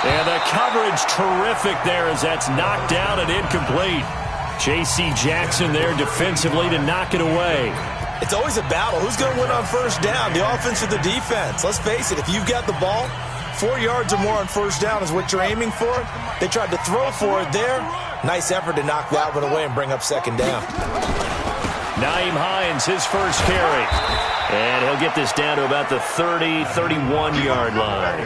And the coverage terrific there as that's knocked down and incomplete. J.C. Jackson there defensively to knock it away. It's always a battle. Who's going to win on first down, the offense or the defense? Let's face it, if you've got the ball, 4 yards or more on first down is what you're aiming for. They tried to throw for it there. Nice effort to knock that one away and bring up second down. Nyheim Hines, his first carry. And he'll get this down to about the 30, 31-yard line.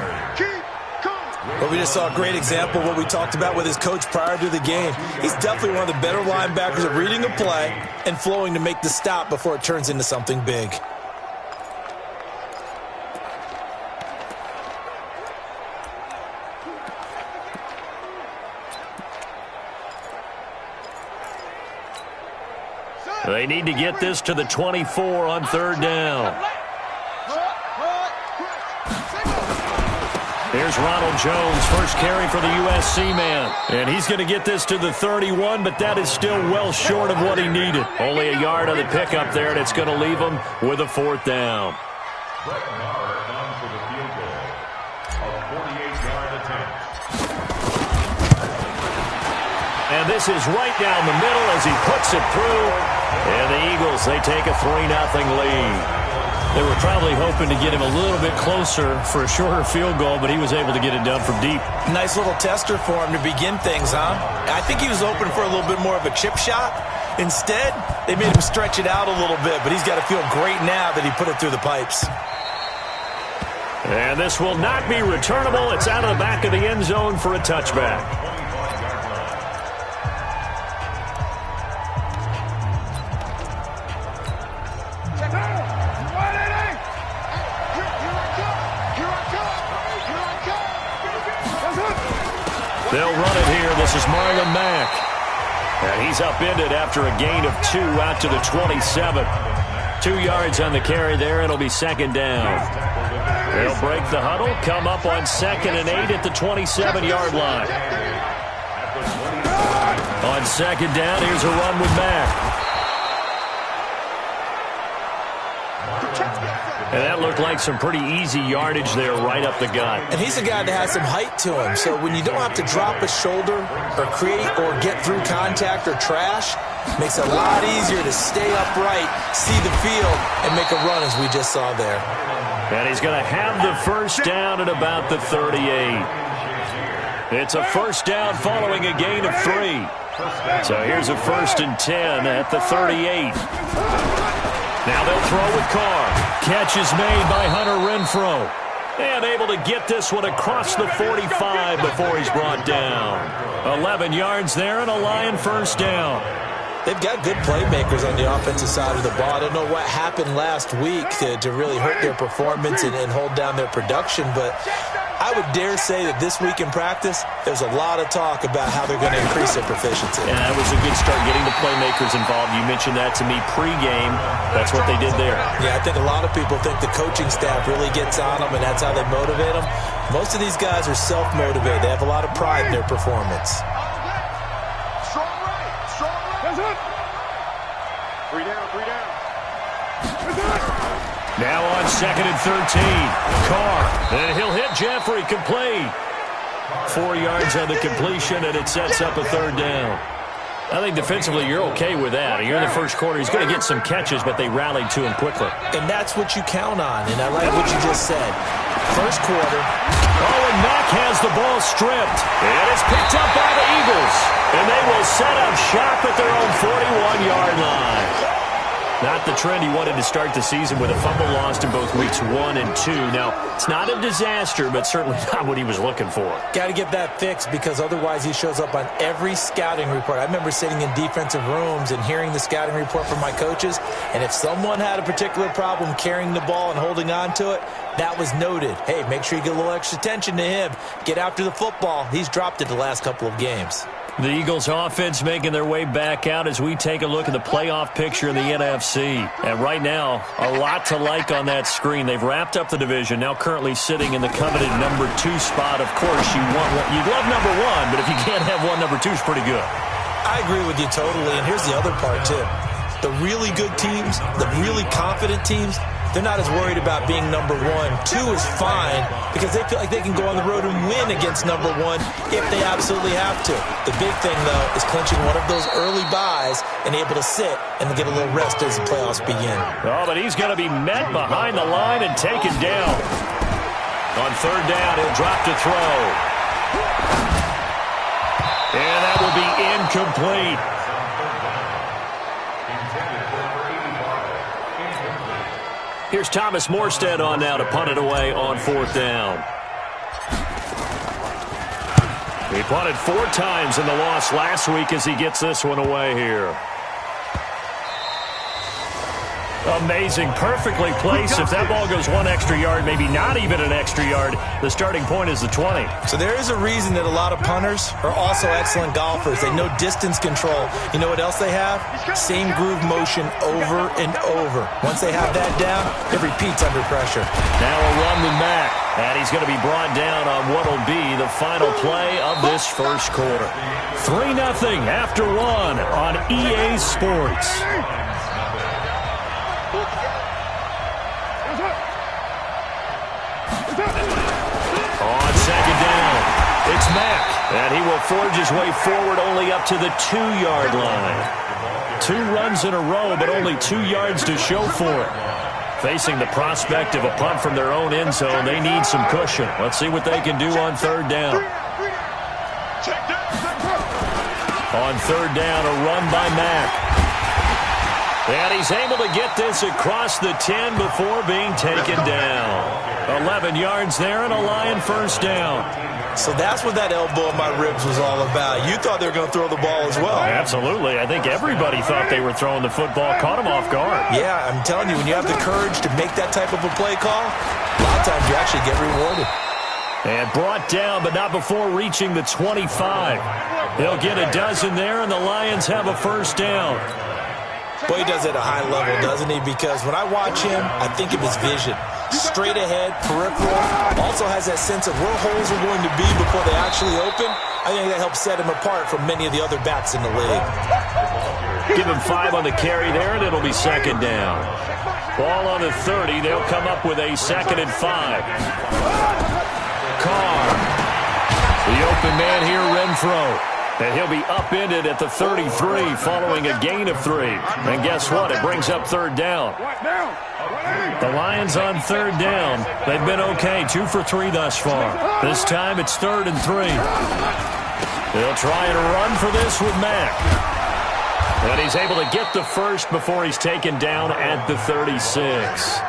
Well, we just saw a great example of what we talked about with his coach prior to the game. He's definitely one of the better linebackers at reading a play and flowing to make the stop before it turns into something big. They need to get this to the 24 on third down. Here's Ronald Jones, first carry for the USC man. And he's going to get this to the 31, but that is still well short of what he needed. Only a yard on the pickup there, and it's going to leave him with a fourth down. And this is right down the middle as he puts it through. And the Eagles, they take a 3-0 lead. They were probably hoping to get him a little bit closer for a shorter field goal, but he was able to get it done from deep. Nice little tester for him to begin things, huh? I think he was hoping for a little bit more of a chip shot. Instead, they made him stretch it out a little bit, but he's got to feel great now that he put it through the pipes. And this will not be returnable. It's out of the back of the end zone for a touchback. They'll run it here. This is Marlon Mack. And he's upended after a gain of 2 out to the 27. 2 yards on the carry there. It'll be second down. They'll break the huddle, come up on 2nd and 8 at the 27-yard line. On second down, here's a run with Mack. And that looked like some pretty easy yardage there right up the gut. And he's a guy that has some height to him. So when you don't have to drop a shoulder or create or get through contact or trash, makes it a lot easier to stay upright, see the field, and make a run as we just saw there. And he's going to have the first down at about the 38. It's a first down following a gain of 3. So here's a 1st and 10 at the 38. Now they'll throw with Carr. Catch is made by Hunter Renfrow. And able to get this one across the 45 before he's brought down. 11 yards there and a Lion first down. They've got good playmakers on the offensive side of the ball. I don't know what happened last week to really hurt their performance and hold down their production, but I would dare say that this week in practice, there's a lot of talk about how they're going to increase their proficiency. Yeah, that was a good start getting the playmakers involved. You mentioned that to me pregame. That's what they did there. Yeah, I think a lot of people think the coaching staff really gets on them, and that's how they motivate them. Most of these guys are self-motivated. They have a lot of pride in their performance. Now on 2nd and 13. Carr. And he'll hit Jeffrey. Complete. 4 yards on the completion, and it sets up a third down. I think defensively you're okay with that. You're in the first quarter. He's going to get some catches, but they rallied to him quickly. And that's what you count on, and I like what you just said. First quarter. Oh, and Mack has the ball stripped. And it's picked up by the Eagles. And they will set up shop at their own 41-yard line. Not the trend he wanted to start the season with a fumble lost in both weeks 1 and 2. Now, it's not a disaster, but certainly not what he was looking for. Got to get that fixed because otherwise he shows up on every scouting report. I remember sitting in defensive rooms and hearing the scouting report from my coaches, and if someone had a particular problem carrying the ball and holding on to it, that was noted. Hey, make sure you get a little extra attention to him. Get after the football. He's dropped it the last couple of games. The Eagles offense making their way back out as we take a look at the playoff picture in the NFC. And right now, a lot to like on that screen. They've wrapped up the division, now currently sitting in the coveted number 2 spot. Of course, you'd love number 1, but if you can't have one, number 2 is pretty good. I agree with you totally, and here's the other part, too. The really good teams, the really confident teams, they're not as worried about being number one. 2 is fine because they feel like they can go on the road and win against number 1 if they absolutely have to. The big thing, though, is clinching one of those early buys and able to sit and get a little rest as the playoffs begin. Oh, but he's going to be met behind the line and taken down. On third down, he'll drop to throw. And that will be incomplete. Here's Thomas Morstead on now to punt it away on fourth down. He punted 4 times in the loss last week as he gets this one away here. Amazing. Perfectly placed. If that ball goes 1 extra yard, maybe not even an extra yard, the starting point is the 20. So there is a reason that a lot of punters are also excellent golfers. They know distance control. You know what else they have? Same groove motion over and over. Once they have that down, it repeats under pressure. Now a run with Mack. And he's going to be brought down on what will be the final play of this first quarter. 3-0 after 1 on EA Sports. On second down, it's Mack, and he will forge his way forward only up to the 2-yard line. 2 runs in a row, but only 2 yards to show for it. Facing the prospect of a punt from their own end zone, they need some cushion. Let's see what they can do on third down. On third down, a run by Mack. And he's able to get this across the 10 before being taken down. 11 yards there and a Lion first down. So that's what that elbow in my ribs was all about. You thought they were going to throw the ball as well. Absolutely. I think everybody thought they were throwing the football, caught them off guard. Yeah, I'm telling you, when you have the courage to make that type of a play call, a lot of times you actually get rewarded. And brought down, but not before reaching the 25. He'll get a dozen there, and the Lions have a first down. Boy, he does it at a high level, doesn't he? Because when I watch him, I think of his vision. Straight ahead, peripheral. Also has that sense of where holes are going to be before they actually open. I think that helps set him apart from many of the other backs in the league. Give him 5 on the carry there, and it'll be second down. Ball on the 30. They'll come up with a 2nd and 5. Carr. The open man here, Renfro. And he'll be upended at the 33 following a gain of 3. And guess what? It brings up third down. The Lions on third down. They've been okay, 2 for 3 thus far. This time it's 3rd and 3. They'll try and run for this with Mack. And he's able to get the first before he's taken down at the 36.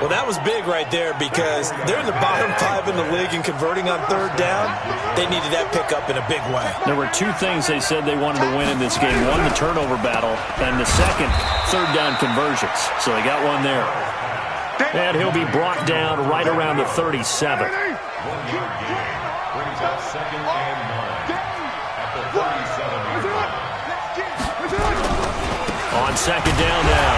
Well, that was big right there because they're in the bottom 5 in the league and converting on third down. They needed that pickup in a big way. There were 2 things they said they wanted to win in this game. One, the turnover battle, and the second, third down conversions. So they got one there. And he'll be brought down right around the 37. Brings up 2nd and 9 at the 37. On second down now,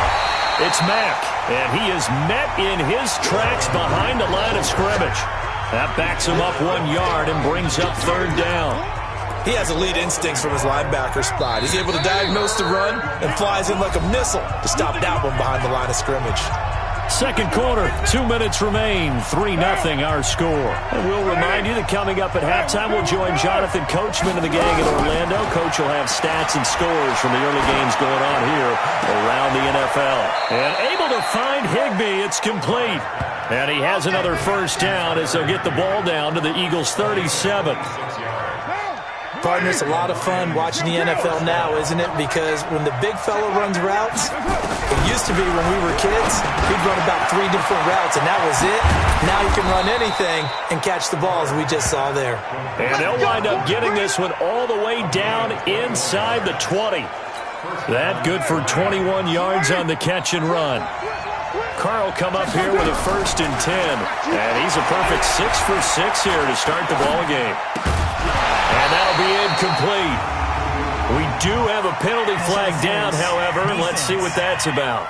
it's Mack. And he is met in his tracks behind the line of scrimmage. That backs him up 1 yard and brings up third down. He has elite instincts from his linebacker spot. He's able to diagnose the run and flies in like a missile to stop that one behind the line of scrimmage. Second quarter, 2 minutes remain, 3-0 our score. And we'll remind you that coming up at halftime, we'll join Jonathan Coachman and the gang in Orlando. Coach will have stats and scores from the early games going on here around the NFL. And able to find Higbee, it's complete. And he has another first down as they'll get the ball down to the Eagles' 37. Partner, it's a lot of fun watching the NFL now, isn't it? Because when the big fella runs routes, it used to be when we were kids, he'd run about 3 different routes, and that was it. Now he can run anything and catch the balls we just saw there. And they'll wind up getting this one all the way down inside the 20. That good for 21 yards on the catch and run. Carr will come up here with a 1st and 10. And he's a perfect 6 for 6 here to start the ball game. And that'll be incomplete. We do have a penalty flag down, however, and let's see what that's about.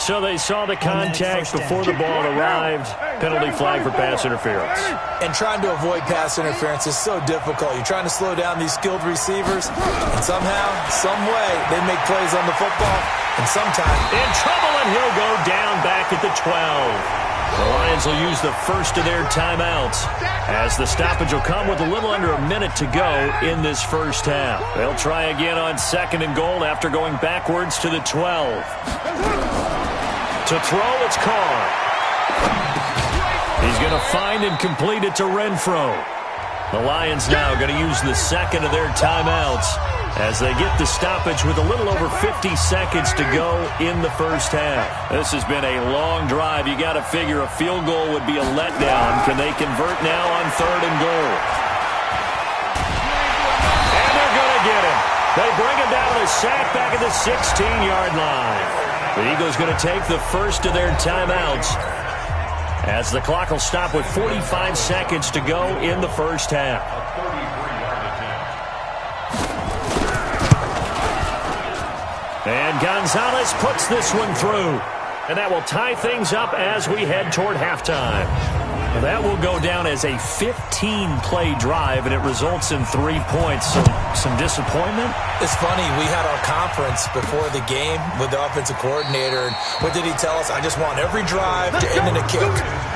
So they saw the contact before the ball arrived. Penalty flag for pass interference. And trying to avoid pass interference is so difficult. You're trying to slow down these skilled receivers, and somehow, some way, they make plays on the football, and sometimes in trouble, and he'll go down back at the 12. The Lions will use the first of their timeouts as the stoppage will come with a little under a minute to go in this first half. They'll try again on 2nd and goal after going backwards to the 12. To throw, it's Carr. He's going to find and complete it to Renfro. The Lions now going to use the second of their timeouts as they get the stoppage with a little over 50 seconds to go in the first half. This has been a long drive. You got to figure a field goal would be a letdown. Can they convert now on 3rd and goal? And they're going to get him. They bring him down to the sack back at the 16-yard line. The Eagles going to take the first of their timeouts as the clock will stop with 45 seconds to go in the first half. And Gonzalez puts this one through. And that will tie things up as we head toward halftime. That will go down as a 15-play drive, and it results in 3 points. So some disappointment? It's funny. We had our conference before the game with the offensive coordinator. And what did he tell us? I just want every drive to end in a kick,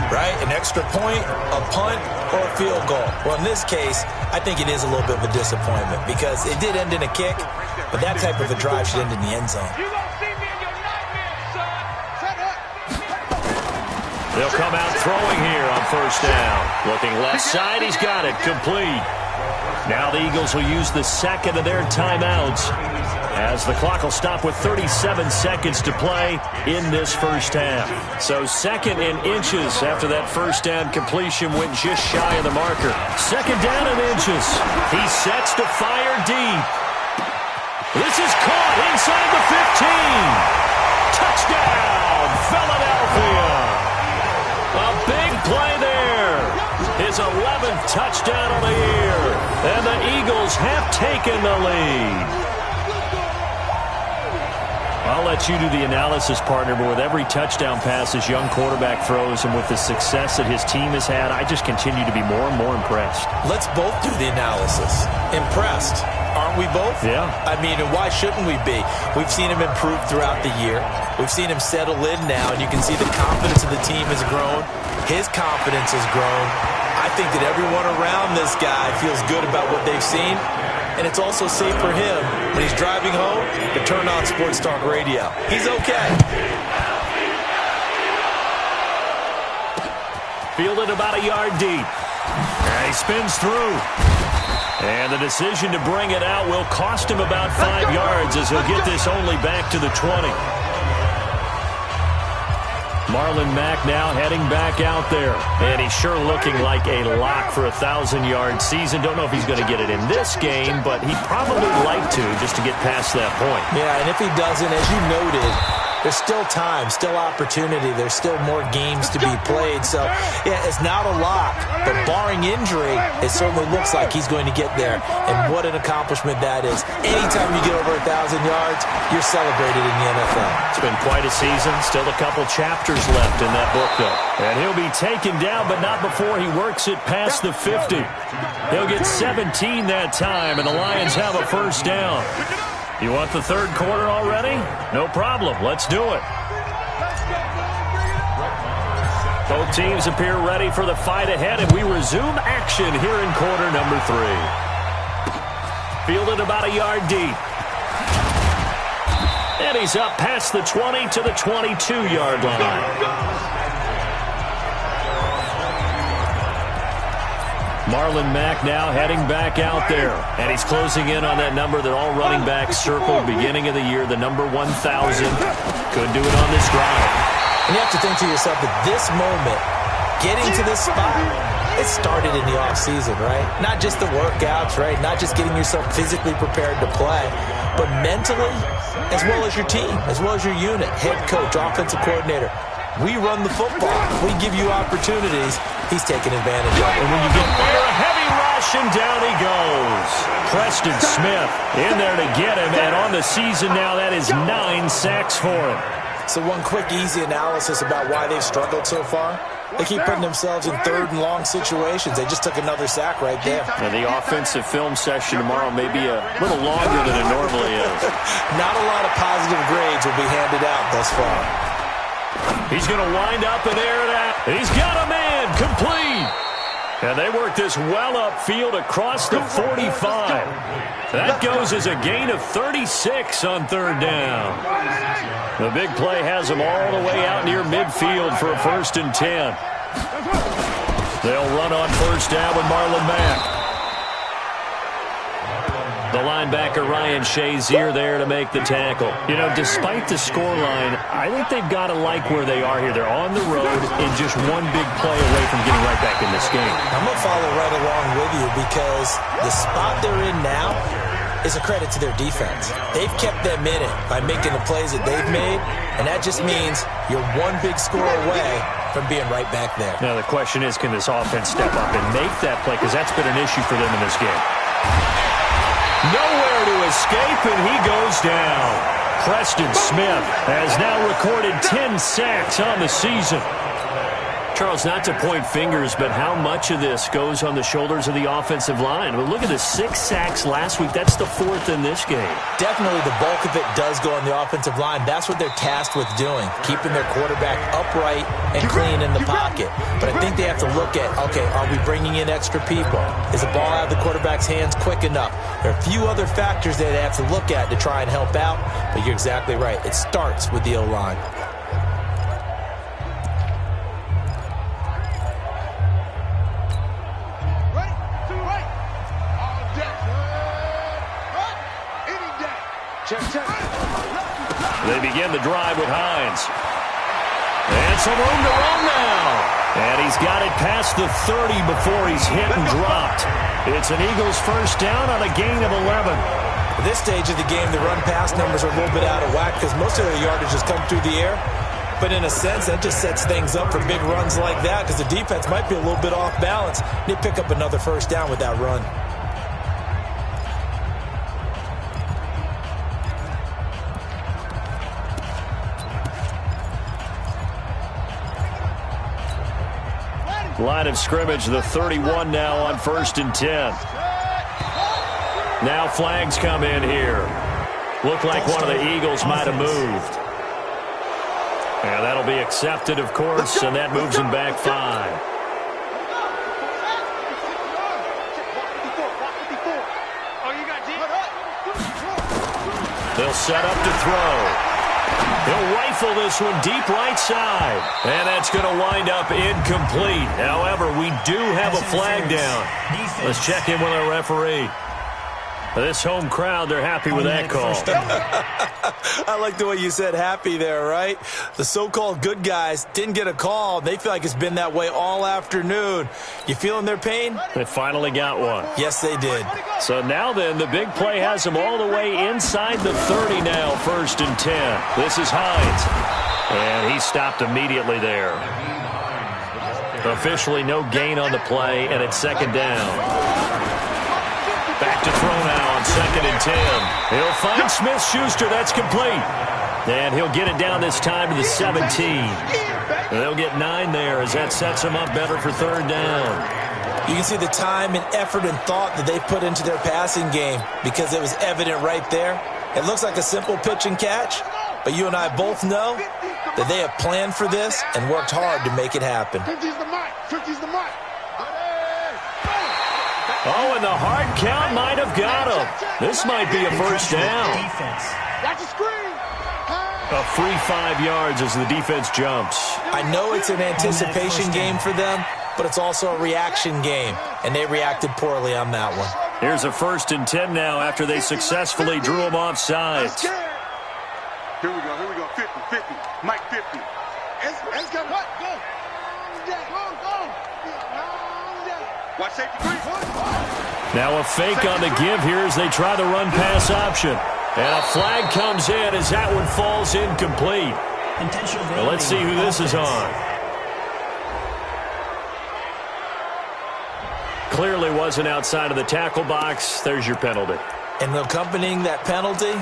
right? An extra point, a punt, or a field goal. Well, in this case, I think it is a little bit of a disappointment because it did end in a kick, but that type of a drive should end in the end zone. They'll come out throwing here on 1st down. Looking left side, he's got it, complete. Now the Eagles will use the second of their timeouts as the clock will stop with 37 seconds to play in this first half. So 2nd and inches after that first down completion went just shy of the marker. 2nd down and inches. He sets to fire deep. This is caught inside the 15. Touchdown, Philadelphia. A big play there. His 11th touchdown of the year. And the Eagles have taken the lead. I'll let you do the analysis, partner, but with every touchdown pass his young quarterback throws and with the success that his team has had, I just continue to be more and more impressed. Let's both do the analysis. Impressed. Aren't we both? Yeah. I mean, and why shouldn't we be? We've seen him improve throughout the year. We've seen him settle in now, and you can see the confidence of the team has grown. His confidence has grown. I think that everyone around this guy feels good about what they've seen, and it's also safe for him when he's driving home to turn on Sports Talk Radio. He's okay. Fielded about a yard deep. And he spins through. And the decision to bring it out will cost him about 5 yards as he'll get this only back to the 20. Marlon Mack now heading back out there. And he's sure looking like a lock for a 1,000-yard season. Don't know if he's going to get it in this game, but he'd probably like to just to get past that point. Yeah, and if he doesn't, as you noted, there's still time, still opportunity. There's still more games to be played. So, yeah, it's not a lock, but barring injury, it certainly looks like he's going to get there. And what an accomplishment that is. Anytime you get over 1,000 yards, you're celebrated in the NFL. It's been quite a season. Still a couple chapters left in that book, though. And he'll be taken down, but not before he works it past the 50. He'll get 17 that time, and the Lions have a first down. You want the third quarter already? No problem. Let's do it. Both teams appear ready for the fight ahead, and we resume action here in quarter number 3. Fielded about a yard deep. And he's up past the 20 to the 22-yard line. Marlon Mack now heading back out there. And he's closing in on that number that all running backs circled beginning of the year, the number 1,000. Could do it on this drive. And you have to think to yourself at this moment, getting to this spot, it started in the offseason, right? Not just the workouts, right? Not just getting yourself physically prepared to play, but mentally, as well as your team, as well as your unit, head coach, offensive coordinator. We run the football. We give you opportunities. He's taking advantage of it. And when you get under a heavy rush, and down he goes. Preston Smith in there to get him. And on the season now, that is 9 sacks for him. So one quick, easy analysis about why they've struggled so far. They keep putting themselves in third and long situations. They just took another sack right there. Now the offensive film session tomorrow may be a little longer than it normally is. Not a lot of positive grades will be handed out thus far. He's going to wind up and air it out. He's got a man complete. And they work this well upfield across the 45. That goes as a gain of 36 on third down. The big play has them all the way out near midfield for a 1st and 10. They'll run on first down with Marlon Mack. The linebacker Ryan Shazier there to make the tackle. You know, despite the scoreline, I think they've got to like where they are here. They're on the road and just one big play away from getting right back in this game. I'm going to follow right along with you because the spot they're in now is a credit to their defense. They've kept them in it by making the plays that they've made, and that just means you're one big score away from being right back there. Now the question is, can this offense step up and make that play? Because that's been an issue for them in this game. Nowhere to escape, and he goes down. Preston Smith has now recorded 10 sacks on the season. Charles, not to point fingers, but how much of this goes on the shoulders of the offensive line? Well, look at the 6 sacks last week. That's the 4th in this game. Definitely the bulk of it does go on the offensive line. That's what they're tasked with doing, keeping their quarterback upright and clean in the pocket. But I think they have to look at, okay, are we bringing in extra people? Is the ball out of the quarterback's hands quick enough? There are a few other factors that they have to look at to try and help out, but you're exactly right. It starts with the O-line. They begin the drive with Hines. And some room to run now. And he's got it past the 30 before he's hit and dropped. It's an Eagles first down on a gain of 11. At this stage of the game, the run-pass numbers are a little bit out of whack because most of their yardage has come through the air. But in a sense, that just sets things up for big runs like that because the defense might be a little bit off balance. They pick up another first down with that run. Line of scrimmage, the 31 now on 1st and 10. Now flags come in here. Looked like one of the Eagles might have moved. And that'll be accepted, of course, and that moves him back 5. They'll set up to throw. He'll rifle this one deep right side. And that's going to wind up incomplete. However, we do have a flag down. Let's check in with our referee. This home crowd, they're happy with that call. I like the way you said happy there, right? The so-called good guys didn't get a call. They feel like it's been that way all afternoon. You feeling their pain? They finally got one. Yes, they did. So now then, the big play has them all the way inside the 30 now, 1st and 10. This is Hines. And he stopped immediately there. Officially no gain on the play, and it's 2nd down. Back to throw now on 2nd and 10. He'll find Smith-Schuster. That's complete. And he'll get it down this time to the 17. They'll get 9 there as that sets him up better for 3rd down. You can see the time and effort and thought that they put into their passing game because it was evident right there. It looks like a simple pitch and catch, but you and I both know that they have planned for this and worked hard to make it happen. 50's the mic. 50's the mic. Oh, and the hard count might have got him. This might be a first down. Watch the screen. A free 5 yards as the defense jumps. I know it's an anticipation game for them, but it's also a reaction game, and they reacted poorly on that one. Here's a 1st and 10 now after they successfully drew him off sides. Here we go. 50, 50. Mike 50. It's got what? Go. Watch safety 3. Now a fake on the give here as they try the run-pass option. And a flag comes in as that one falls incomplete. Well, let's see who this is on. Clearly wasn't outside of the tackle box. There's your penalty. And accompanying that penalty,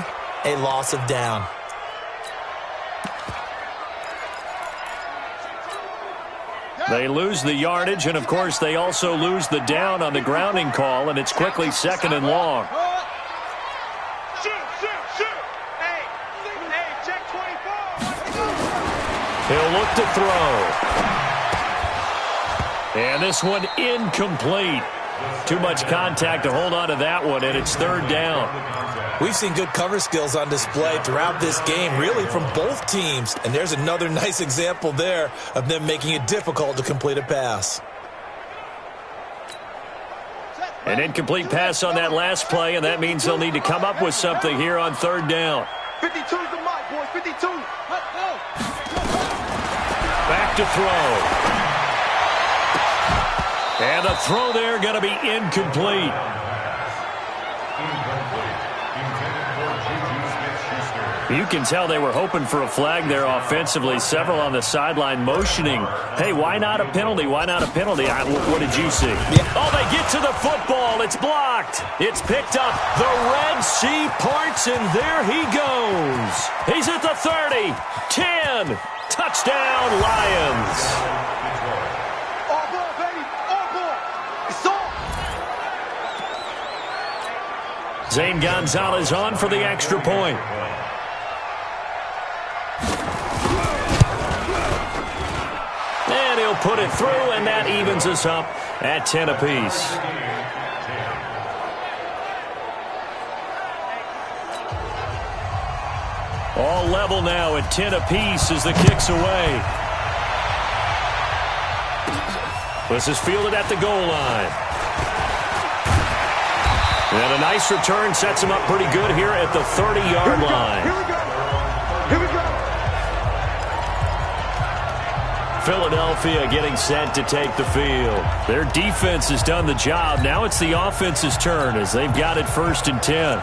a loss of down. They lose the yardage, and, of course, they also lose the down on the grounding call, and it's quickly 2nd and long. He'll look to throw. And this one incomplete. Too much contact to hold on to that one, and it's 3rd down. We've seen good cover skills on display throughout this game, really from both teams. And there's another nice example there of them making it difficult to complete a pass. An incomplete pass on that last play, and that means they'll need to come up with something here on 3rd down. 52's the mark, boys. 52. Back to throw. And the throw there going to be incomplete. You can tell they were hoping for a flag there offensively. Several on the sideline motioning. Hey, why not a penalty? Why not a penalty? What did you see? Yeah. Oh, they get to the football. It's blocked. It's picked up. The Red Sea parts, and there he goes. He's at the 30. 10. Touchdown, Lions. All ball, baby. All ball. It's on. Zane Gonzalez on for the extra point. And he'll put it through, and that evens us up at 10 apiece. All level now at 10 apiece as the kick's away. This is fielded at the goal line. And a nice return sets him up pretty good here at the 30-yard line. Here we go. Here we go. Philadelphia getting set to take the field. Their defense has done the job. Now it's the offense's turn as they've got it 1st and 10.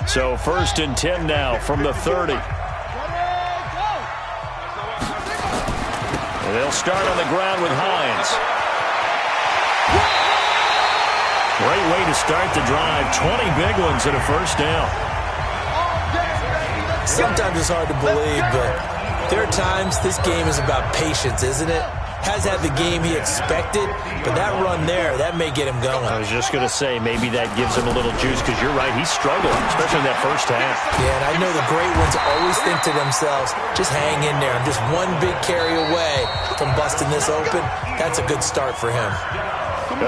So 1st and 10 now from the 30. And they'll start on the ground with Hines. Great way to start the drive. 20 big ones and a 1st down. Sometimes it's hard to believe, but there are times this game is about patience, isn't it? Has had the game he expected, but that run there, that may get him going. I was just going to say, maybe that gives him a little juice, because you're right, he's struggling, especially in that 1st half. Yeah, and I know the great ones always think to themselves, just hang in there. I'm just one big carry away from busting this open. That's a good start for him.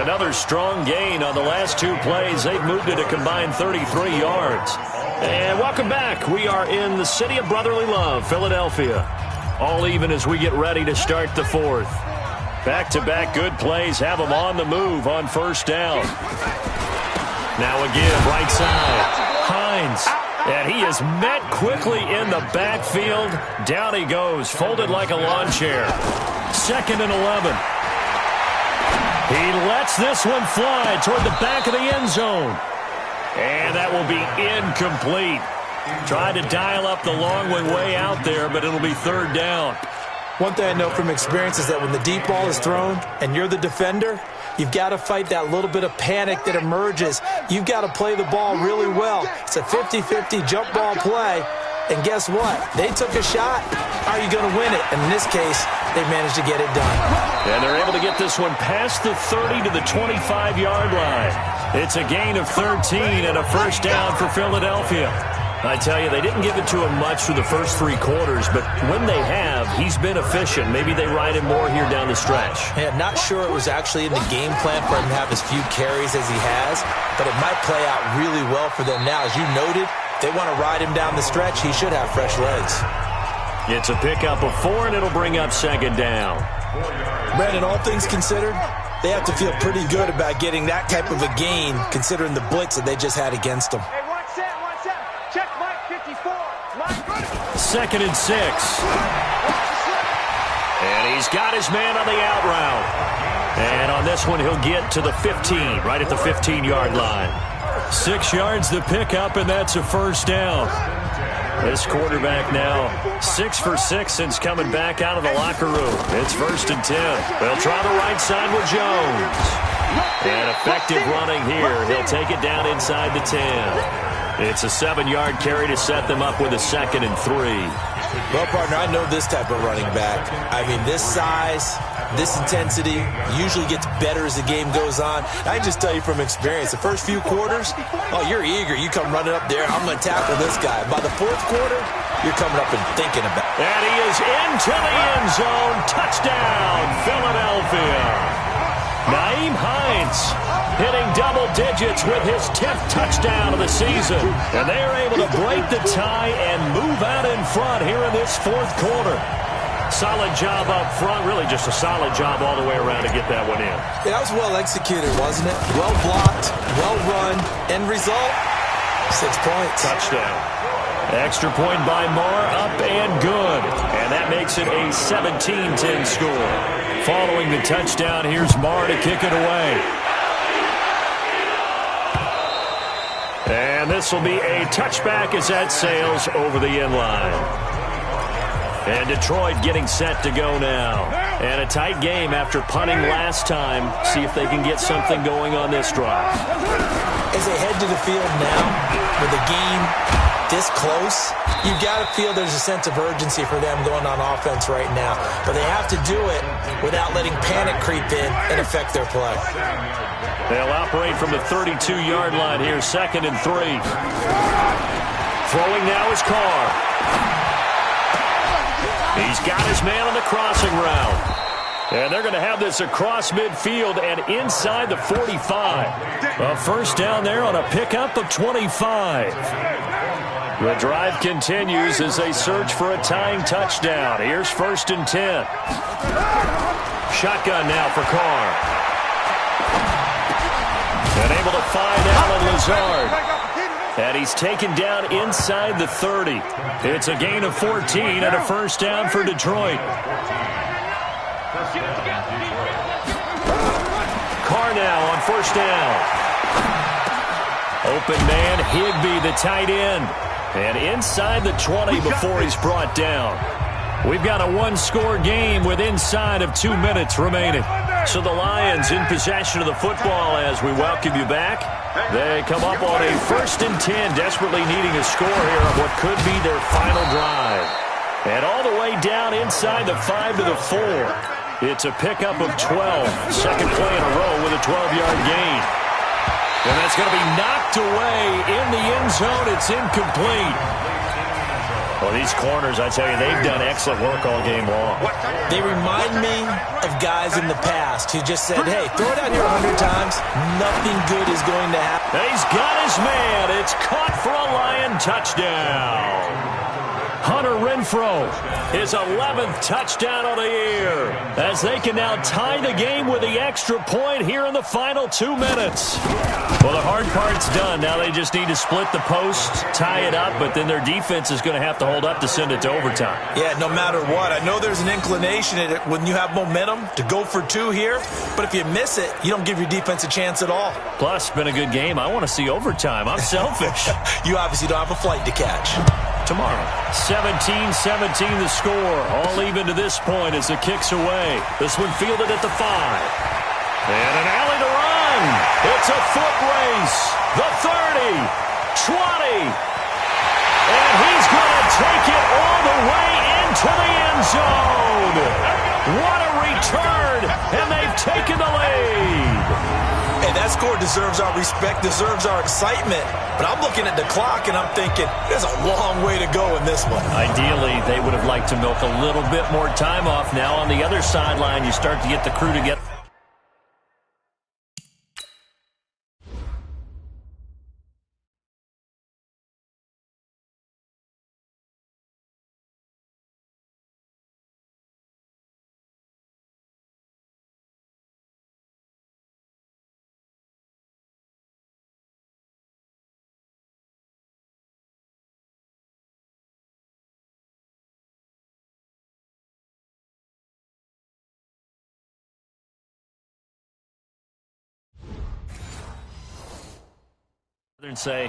Another strong gain on the last 2 plays. They've moved it a combined 33 yards. And welcome back. We are in the city of brotherly love, Philadelphia. All even as we get ready to start the 4th. Back-to-back good plays have them on the move on 1st down. Now again, right side. Hines. And he is met quickly in the backfield. Down he goes, folded like a lawn chair. 2nd and 11. He lets this one fly toward the back of the end zone. And that will be incomplete. Tried to dial up the long one way out there, but it'll be 3rd down. One thing I know from experience is that when the deep ball is thrown and you're the defender, you've got to fight that little bit of panic that emerges. You've got to play the ball really well. It's a 50-50 jump ball play. And guess what? They took a shot. How are you going to win it? And in this case, they managed to get it done. And they're able to get this one past the 30 to the 25-yard line. It's a gain of 13 and a 1st down for Philadelphia. I tell you, they didn't give it to him much for the first 3 quarters, but when they have, he's been efficient. Maybe they ride him more here down the stretch. Yeah, not sure it was actually in the game plan for him to have as few carries as he has, but it might play out really well for them now. As you noted, they want to ride him down the stretch. He should have fresh legs. It's a pickup of 4, and it'll bring up 2nd down. Brandon, all things considered, they have to feel pretty good about getting that type of a gain, considering the blitz that they just had against them. Hey, watch that. Check Mike 54. Mike. 2nd and 6. And he's got his man on the out route. And on this one, he'll get to the 15, right at the 15-yard line. 6 yards to pick up, and that's a 1st down. This quarterback now 6 for 6 since coming back out of the locker room. It's 1st and 10. They'll try the right side with Jones. And effective running here. He'll take it down inside the 10. It's a 7-yard carry to set them up with a 2nd and 3. Well, partner, I know this type of running back. I mean, this size, this intensity usually gets better as the game goes on. I can just tell you from experience, the first few quarters, oh, you're eager. You come running up there, I'm going to tackle this guy. By the 4th quarter, you're coming up and thinking about it. And he is into the end zone. Touchdown, Philadelphia. Naeem Hines hitting double digits with his 10th touchdown of the season. And they are able to break the tie and move out in front here in this 4th quarter. Solid job up front. Really just a solid job all the way around to get that one in. Yeah, that was well executed, wasn't it? Well blocked, well run. End result, 6 points. Touchdown. Extra point by Marr, up and good. And that makes it a 17-10 score. Following the touchdown, here's Marr to kick it away. And this will be a touchback as that sails over the end line. And Detroit getting set to go now. And a tight game after punting last time. See if they can get something going on this drive. As they head to the field now, with the game this close, you've got to feel there's a sense of urgency for them going on offense right now. But they have to do it without letting panic creep in and affect their play. They'll operate from the 32-yard line here, 2nd and 3. Throwing now is Carr. He's got his man on the crossing route. And they're going to have this across midfield and inside the 45. A first down there on a pickup of 25. The drive continues as they search for a tying touchdown. Here's 1st and 10. Shotgun now for Carr. And able to find Allen Lazard. And he's taken down inside the 30. It's a gain of 14 and a first down for Detroit. Carr now on 1st down. Open man, Higbee, the tight end. And inside the 20 before he's brought down. We've got a 1-score game with inside of 2 minutes remaining. So the Lions in possession of the football as we welcome you back. They come up on a 1st and 10, desperately needing a score here on what could be their final drive. And all the way down inside the 5 to the 4. It's a pickup of 12. Second play in a row with a 12-yard gain. And that's going to be knocked away in the end zone. It's incomplete. Well, these corners, I tell you, they've done excellent work all game long. They remind me of guys in the past who just said, hey, throw it out here 100 times. Nothing good is going to happen. He's got his man. It's caught for a Lion touchdown. Hunter Renfrow, his 11th touchdown of the year, as they can now tie the game with the extra point here in the final 2 minutes. Well, the hard part's done. Now they just need to split the post, tie it up, but then their defense is going to have to hold up to send it to overtime. Yeah, no matter what. I know there's an inclination in it when you have momentum to go for 2 here, but if you miss it, you don't give your defense a chance at all. Plus, it's been a good game. I want to see overtime. I'm selfish. You obviously don't have a flight to catch. Tomorrow. 17-17 the score. All even to this point as the kick's away. This one fielded at the 5. And an alley to run. It's a foot race. The 30. 20. And he's going to take it all the way into the end zone. What a return. And they've taken the lead. Hey, that score deserves our respect, deserves our excitement. But I'm looking at the clock, and I'm thinking, there's a long way to go in this one. Ideally, they would have liked to milk a little bit more time off. Now on the other sideline, you start to get the crew together. And say,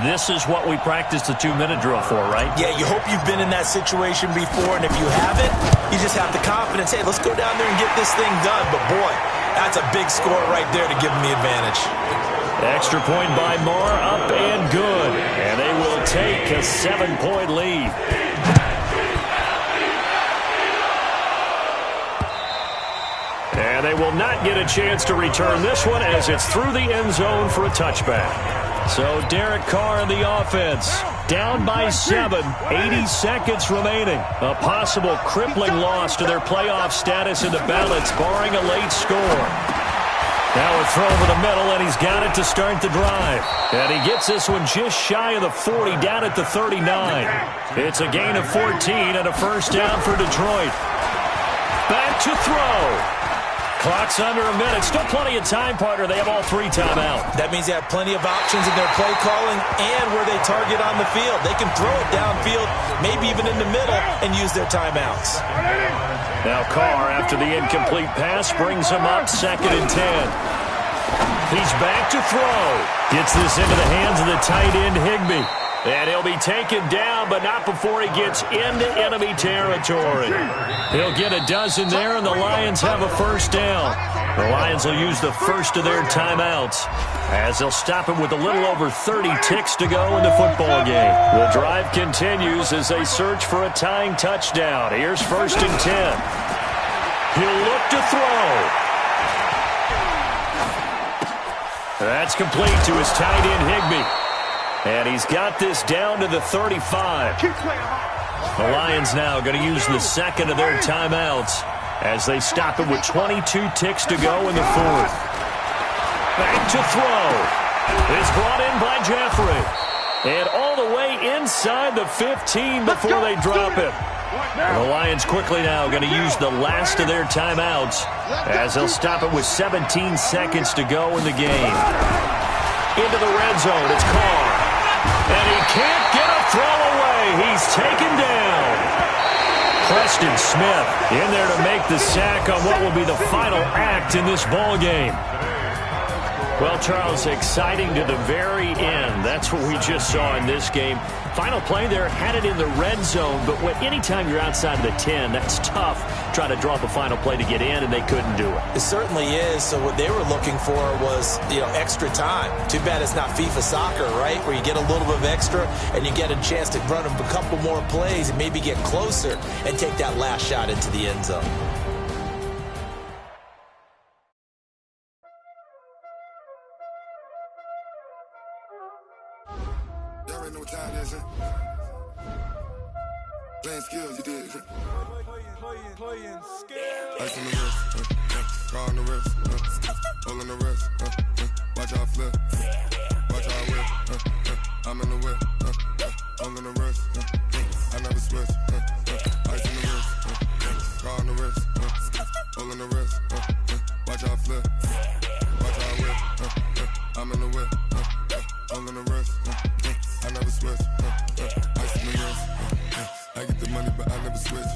this is what we practiced a 2-minute drill for, right? Yeah, you hope you've been in that situation before, and if you haven't, you just have the confidence, hey, let's go down there and get this thing done. But, boy, that's a big score right there to give them the advantage. Extra point by Marr, up and good. And take a 7-point lead. And they will not get a chance to return this one as it's through the end zone for a touchback. So Derek Carr in the offense, down by 7, 80 seconds remaining. A possible crippling loss to their playoff status in the balance, barring a late score. Now a throw over the middle, and he's got it to start the drive. And he gets this one just shy of the 40, down at the 39. It's a gain of 14 and a first down for Detroit. Back to throw. Clock's under a minute. Still plenty of time, partner. They have all 3 timeouts. That means they have plenty of options in their play calling and where they target on the field. They can throw it downfield, maybe even in the middle, and use their timeouts. Now Carr, after the incomplete pass, brings him up 2nd and 10. He's back to throw. Gets this into the hands of the tight end, Higbee. And he'll be taken down, but not before he gets into enemy territory. He'll get a dozen there, and the Lions have a first down. The Lions will use the first of their timeouts, as they'll stop him with a little over 30 ticks to go in the football game. The drive continues as they search for a tying touchdown. Here's 1st and 10. He'll look to throw. That's complete to his tight end, Higbee. And he's got this down to the 35. The Lions now going to use the 2nd of their timeouts as they stop it with 22 ticks to go in the 4th. Back to throw. It's brought in by Jeffrey. And all the way inside the 15 before they drop it. The Lions quickly now going to use the last of their timeouts as they'll stop it with 17 seconds to go in the game. Into the red zone. It's Carr. And he can't get a throw away. He's taken down. Preston Smith in there to make the sack on what will be the final act in this ball game. Well, Charles, exciting to the very end. That's what we just saw in this game. Final play there, had it in the red zone, but anytime you're outside of the 10, that's tough. Try to draw up a final play to get in, and they couldn't do it. It certainly is. So what they were looking for was, extra time. Too bad it's not FIFA soccer, right, where you get a little bit of extra and you get a chance to run a couple more plays and maybe get closer and take that last shot into the end zone. Y'all already know what time it is, huh? Playing skills, you did. Playing skills. Ice on the wrist, car on the wrist, hole in the wrist, watch out flip, watch out whip, I'm in the whip, hole in the wrist, I never switch, ice on the wrist, car on the wrist, hole in the wrist, watch out flip, watch out whip, I'm in the whip, hole in the wrist, I never switch, ice in the wrist, I get the money but I never switch.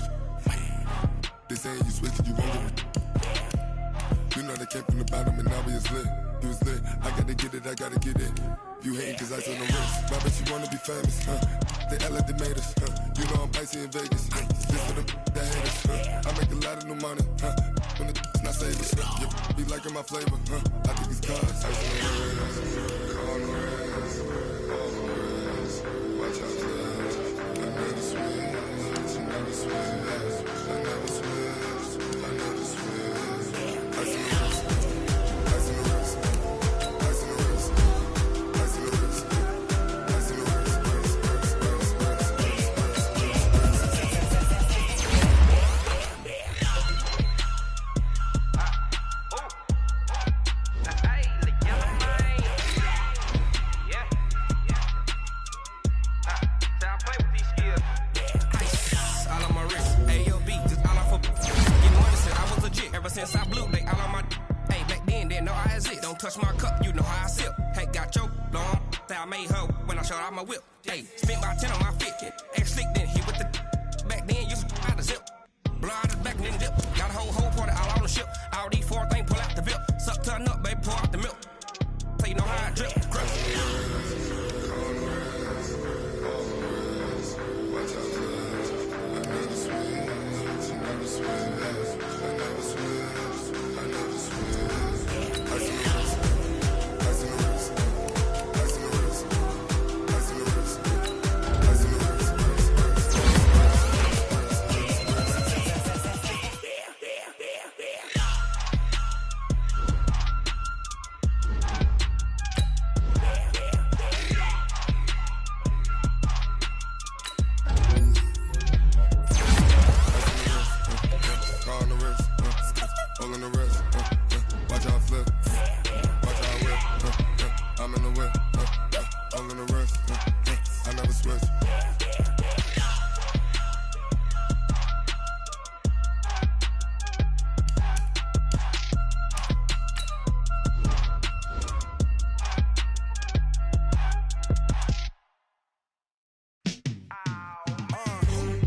They saying you switch it, you won't get it. You know they came from the bottom and now we is lit. You was lit, I gotta get it, I gotta get it. You hating cause ice on the wrist. My bitch, you wanna be famous, They act like they made us, You know I'm icy in Vegas, This for them that hate us, I make a lot of new money, When it's not savings, You be liking my flavor, I think it's cause ice on the wrist, on the wrist, on the wrist. Watch out, I never switch, I never switch. I never switch, I never switch. Ice in the wrist, ice in the wrist, ice in the wrist, ice in the wrist, ice in the wrist, since I blew, they all on my hey, back then, didn't know I had it. Don't touch my cup, you know how I sip. Hey, got your long, I made her when I showed out my whip. Hey, spent about 10 on my fit. Ex-slick, then hit with the back then, used to out the zip. Blow out the back, then dip. Got a whole party all on the ship. All these 4 things, pull out the whip. Suck to a nut, baby, pour out the milk. So you know how I drip. pussy.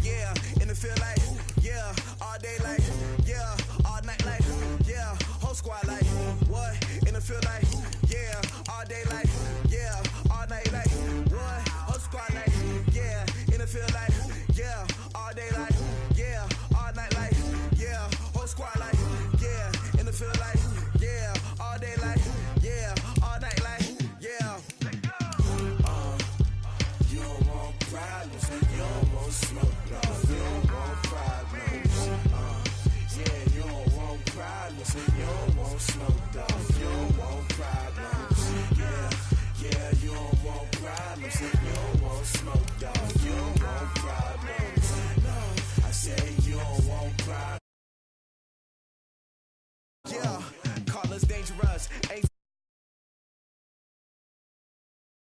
Yeah, in the field like, yeah, all day like, yeah, all night like, yeah, whole squad like, what? In the field like, yeah, all day like, yeah, all night like, what? Whole squad like, yeah, in the field like, yeah, all day like, yeah, all night like, yeah, whole squad like, yeah, in the field like, yeah, all day like, yeah, all night like, yeah. You don't want problems, you don't want smoke, dog. You don't want problems. Yeah, you don't want problems, you don't want smoke, dog. You don't want problems. Yeah, you don't want problems, you don't want smoke, dog. You don't want problems. No, I say you don't want problems. Yeah.